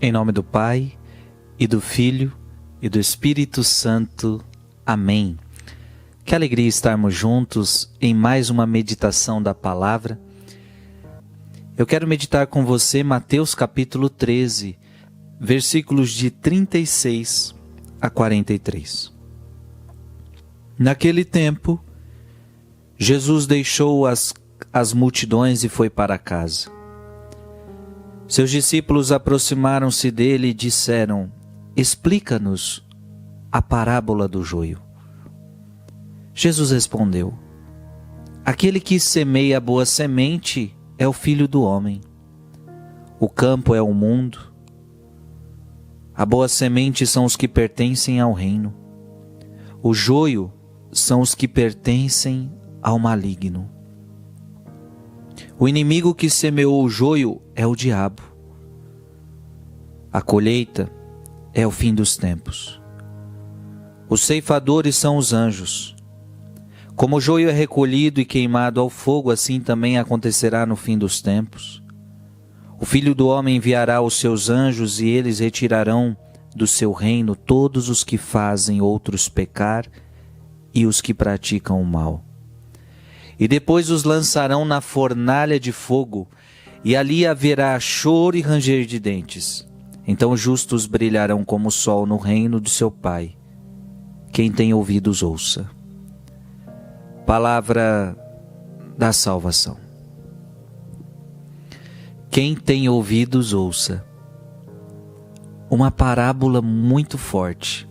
Em nome do Pai, e do Filho, e do Espírito Santo. Amém. Que alegria estarmos juntos em mais uma meditação da palavra. Eu quero meditar com você Mateus capítulo 13, versículos de 36 a 43. Naquele tempo, Jesus deixou as multidões e foi para casa. Seus discípulos aproximaram-se dele e disseram: explica-nos a parábola do joio. Jesus respondeu: aquele que semeia a boa semente é o Filho do Homem. O campo é o mundo. A boa semente são os que pertencem ao reino. O joio são os que pertencem ao maligno. O inimigo que semeou o joio é o diabo. A colheita é o fim dos tempos. Os ceifadores são os anjos. Como o joio é recolhido e queimado ao fogo, assim também acontecerá no fim dos tempos. O Filho do Homem enviará os seus anjos e eles retirarão do seu reino todos os que fazem outros pecar e os que praticam o mal. E depois os lançarão na fornalha de fogo, e ali haverá choro e ranger de dentes. Então os justos brilharão como o sol no reino de seu Pai. Quem tem ouvidos, ouça. Palavra da salvação. Quem tem ouvidos, ouça. Uma parábola muito forte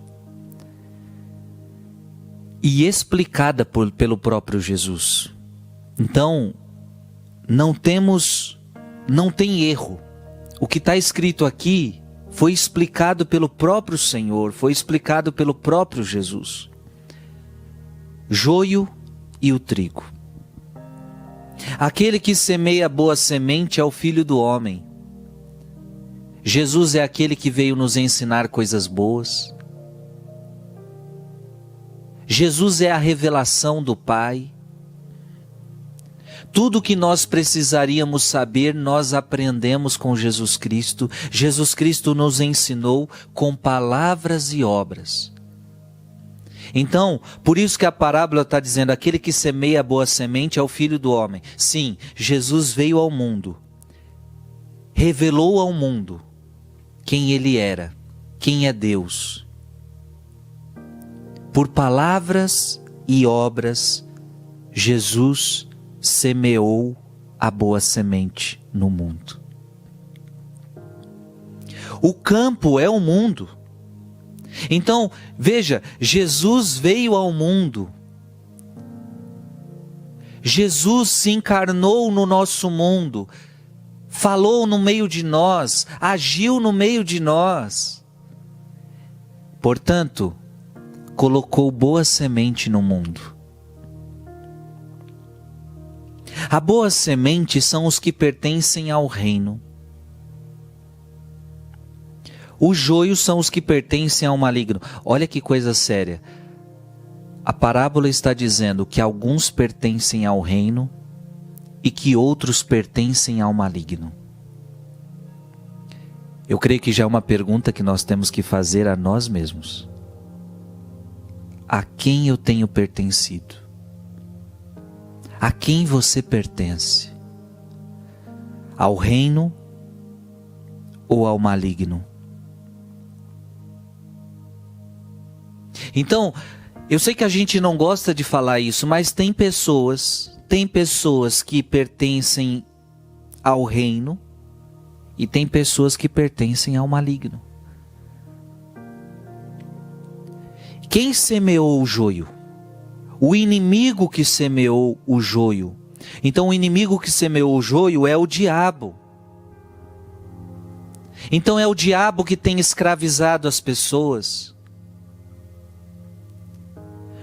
e explicada pelo próprio Jesus. Então, não tem erro. O que está escrito aqui foi explicado pelo próprio Senhor, foi explicado pelo próprio Jesus. Joio e o trigo. Aquele que semeia boa semente é o Filho do Homem. Jesus é aquele que veio nos ensinar coisas boas. Jesus é a revelação do Pai. Tudo que nós precisaríamos saber, nós aprendemos com Jesus Cristo. Jesus Cristo nos ensinou com palavras e obras. Então, por isso que a parábola está dizendo, aquele que semeia a boa semente é o Filho do Homem. Sim, Jesus veio ao mundo, revelou ao mundo quem Ele era, quem é Deus. Por palavras e obras, Jesus semeou a boa semente no mundo. O campo é o mundo. Então, veja, Jesus veio ao mundo. Jesus se encarnou no nosso mundo, falou no meio de nós, agiu no meio de nós. Portanto, colocou boa semente no mundo. A boa semente são os que pertencem ao reino. Os joios são os que pertencem ao maligno. Olha que coisa séria. A parábola está dizendo que alguns pertencem ao reino e que outros pertencem ao maligno. Eu creio que já é uma pergunta que nós temos que fazer a nós mesmos. A quem eu tenho pertencido? A quem você pertence? Ao reino ou ao maligno? Então, eu sei que a gente não gosta de falar isso, mas tem pessoas que pertencem ao reino e tem pessoas que pertencem ao maligno. Quem semeou o joio? O inimigo que semeou o joio. Então o inimigo que semeou o joio é o diabo. Então é o diabo que tem escravizado as pessoas.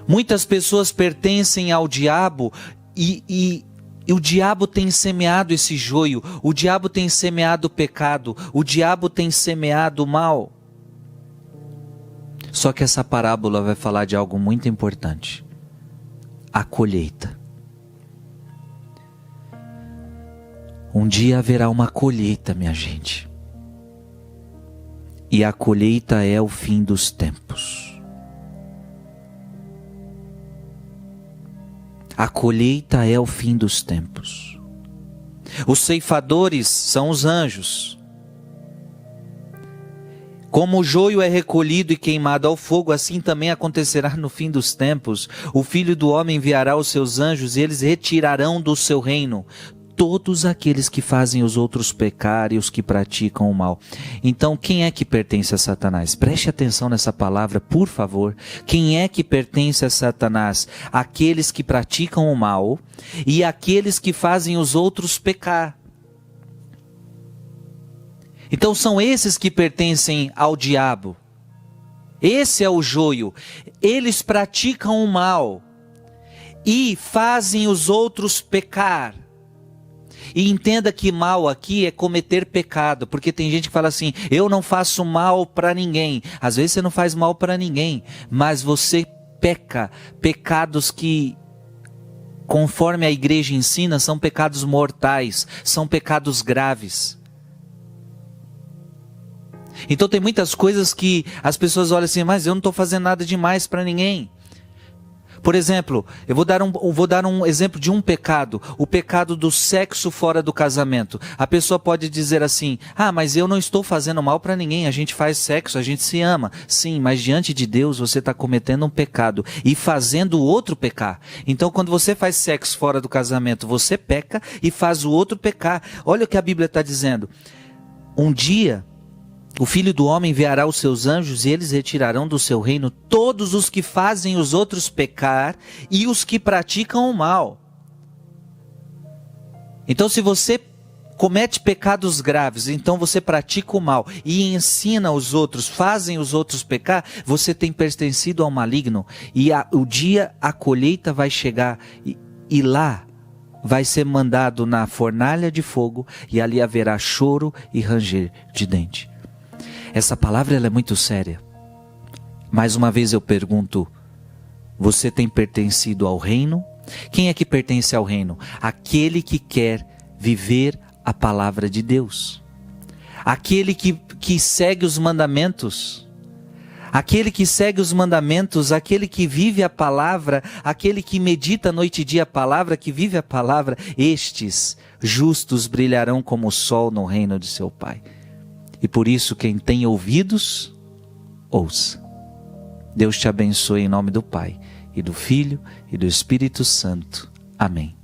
Muitas pessoas pertencem ao diabo e o diabo tem semeado esse joio. O diabo tem semeado o pecado. O diabo tem semeado o mal. Só que essa parábola vai falar de algo muito importante. A colheita. Um dia haverá uma colheita, minha gente. e a colheita é o fim dos tempos. A colheita é o fim dos tempos. Os ceifadores são os anjos. Como o joio é recolhido e queimado ao fogo, assim também acontecerá no fim dos tempos. O Filho do Homem enviará os seus anjos e eles retirarão do seu reino todos aqueles que fazem os outros pecar e os que praticam o mal. Então, quem é que pertence a Satanás? Preste atenção nessa palavra, por favor. Quem é que pertence a Satanás? Aqueles que praticam o mal e aqueles que fazem os outros pecar. Então são esses que pertencem ao diabo. Esse é o joio. Eles praticam o mal e fazem os outros pecar. E entenda que mal aqui é cometer pecado, porque tem gente que fala assim: eu não faço mal para ninguém. Às vezes você não faz mal para ninguém, mas você peca, pecados que, conforme a igreja ensina, são pecados mortais, são pecados graves. Então tem muitas coisas que as pessoas olham assim: mas eu não estou fazendo nada demais para ninguém. Por exemplo, eu vou dar um exemplo de um pecado, o pecado do sexo fora do casamento. A pessoa pode dizer assim: ah, mas eu não estou fazendo mal para ninguém, a gente faz sexo, a gente se ama. Sim, mas diante de Deus você está cometendo um pecado e fazendo o outro pecar. Então quando você faz sexo fora do casamento, você peca e faz o outro pecar. Olha o que a Bíblia está dizendo. Um dia o Filho do Homem enviará os seus anjos e eles retirarão do seu reino todos os que fazem os outros pecar e os que praticam o mal. Então, se você comete pecados graves, então você pratica o mal e ensina os outros, fazem os outros pecar, você tem pertencido ao maligno. E o dia a colheita vai chegar e lá vai ser mandado na fornalha de fogo e ali haverá choro e ranger de dente. Essa palavra ela é muito séria. Mais uma vez eu pergunto: você tem pertencido ao reino? Quem é que pertence ao reino? Aquele que quer viver a palavra de Deus. Aquele que segue os mandamentos. Aquele que segue os mandamentos, aquele que vive a palavra, aquele que medita noite e dia a palavra, que vive a palavra, estes justos brilharão como o sol no reino de seu Pai. E por isso, quem tem ouvidos, ouça. Deus te abençoe em nome do Pai, e do Filho, e do Espírito Santo. Amém.